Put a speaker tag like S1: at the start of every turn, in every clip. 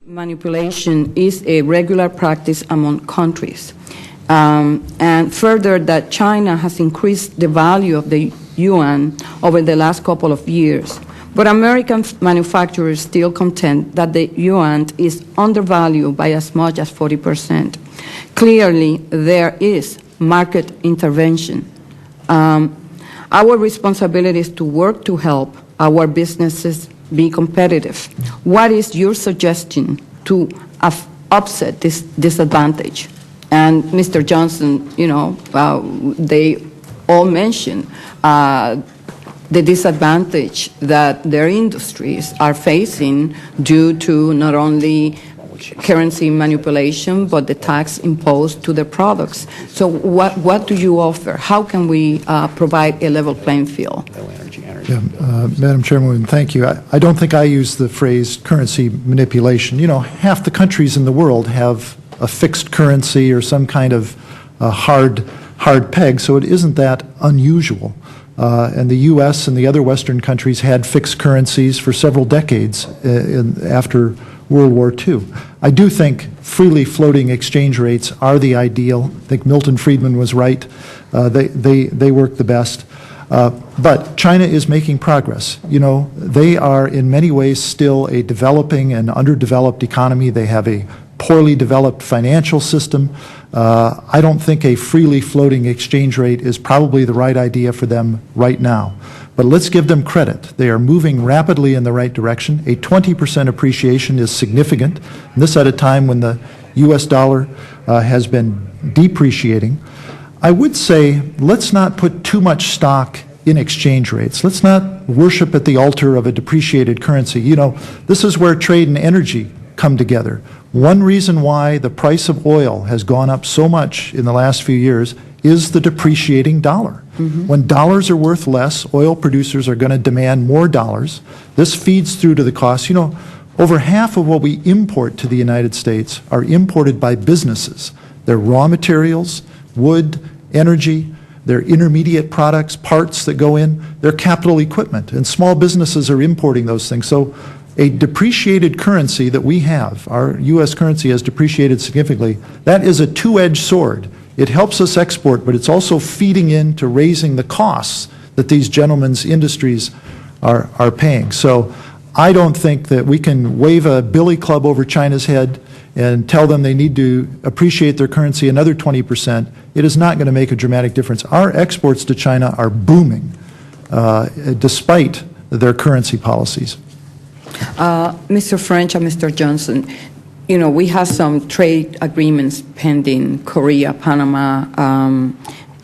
S1: Manipulation is a regular practice among countries. And further, that China has increased the value of the yuan over the last couple of years. But American manufacturers still contend that the yuan is undervalued by as much as 40%. Clearly, there is market intervention. Our responsibility is to work to help our businesses be competitive. What is your suggestion to offset this disadvantage? And Mr. Johnson, they all mention the disadvantage that their industries are facing due to not only currency manipulation, but the tax imposed to their products. So what do you offer? How can we provide a level playing field?
S2: Yeah, Madam Chairwoman, thank you. I don't think I use the phrase currency manipulation. Half the countries in the world have a fixed currency or some kind of hard peg, so it isn't that unusual. And the U.S. and the other Western countries had fixed currencies for several decades after World War II. I do think freely floating exchange rates are the ideal. I think Milton Friedman was right. They work the best. But China is making progress. They are in many ways still a developing and underdeveloped economy. They have a poorly developed financial system. I don't think a freely floating exchange rate is probably the right idea for them right now. But let's give them credit. They are moving rapidly in the right direction. A 20% appreciation is significant, and this at a time when the U.S. dollar has been depreciating. I would say let's not put too much stock in exchange rates. Let's not worship at the altar of a depreciated currency. This is where trade and energy come together. One reason why the price of oil has gone up so much in the last few years is the depreciating dollar. Mm-hmm. When dollars are worth less, oil producers are going to demand more dollars. This feeds through to the cost. Over half of what we import to the United States are imported by businesses. They're raw materials, wood, energy, they're intermediate products, parts that go in, they're capital equipment, and small businesses are importing those things. So a depreciated currency that we have, our U.S. currency has depreciated significantly, that is a two-edged sword. It helps us export, but it's also feeding into raising the costs that these gentlemen's industries are paying. So I don't think that we can wave a billy club over China's head and tell them they need to appreciate their currency another 20%. It is not going to make a dramatic difference. Our exports to China are booming despite their currency policies.
S1: Mr. French and Mr. Johnson, we have some trade agreements pending, Korea, Panama,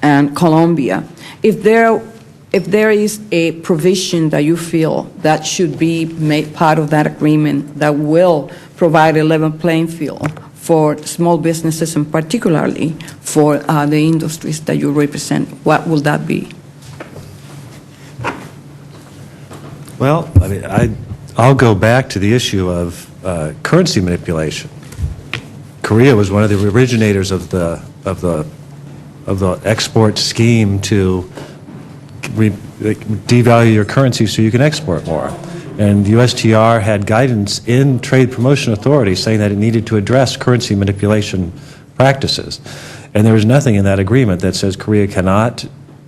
S1: and Colombia. If there is a provision that you feel that should be made part of that agreement that will provide a level playing field for small businesses and particularly for the industries that you represent, what will that be?
S3: Well, I'll go back to the issue of currency manipulation. Korea was one of the originators of the export scheme to devalue your currency so you can export more. And the USTR had guidance in Trade Promotion Authority saying that it needed to address currency manipulation practices. And there is nothing in that agreement that says Korea cannot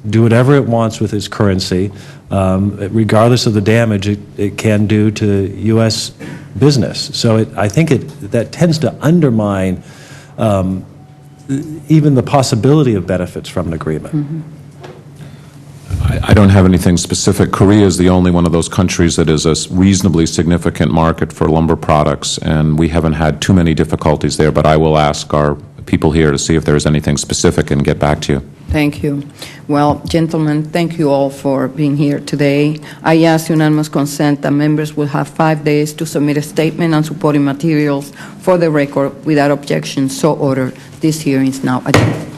S3: do whatever it wants with its currency, regardless of the damage it can do to U.S. business. So I think that tends to undermine even the possibility of benefits from an agreement. Mm-hmm.
S4: I don't have anything specific. Korea is the only one of those countries that is a reasonably significant market for lumber products, and we haven't had too many difficulties there, but I will ask our people here to see if there is anything specific and get back to you.
S1: Thank you. Well, gentlemen, thank you all for being here today. I ask unanimous consent that members will have 5 days to submit a statement and supporting materials for the record without objection. So ordered. This hearing is now adjourned.